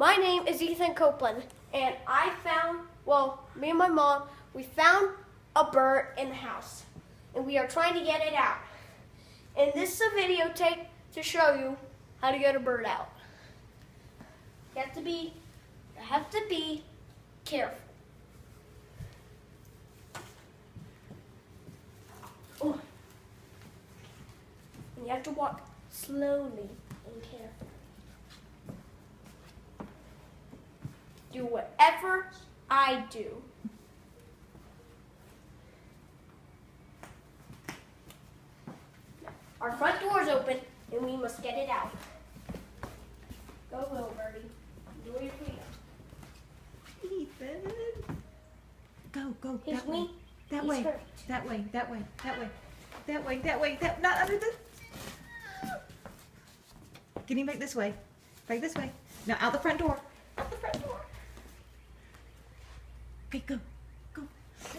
My name is Ethan Copeland, and me and my mom, we found a bird in the house, and we are trying to get it out. And this is a videotape to show you how to get a bird out. You have to be careful. Oh. And you have to walk slowly and carefully. Do whatever I do. Our front door is open, and we must get it out. Go, little birdie. Enjoy your freedom. Ethan. Go. His That way. wing. That He's way. hurt. That way. Not under the. Getting back this way. Back this way. Now out the front door. Out the front door. Okay, go.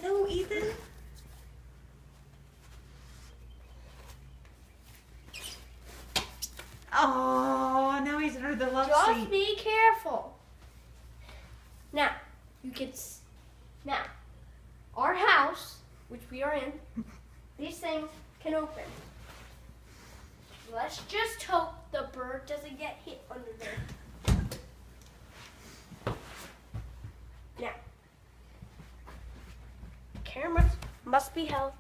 No, Ethan. Oh, now he's under the love seat. Just be careful. Now, our house, which we are in, these things can open. Let's just hope the bird doesn't get hit under there. Now, care must be held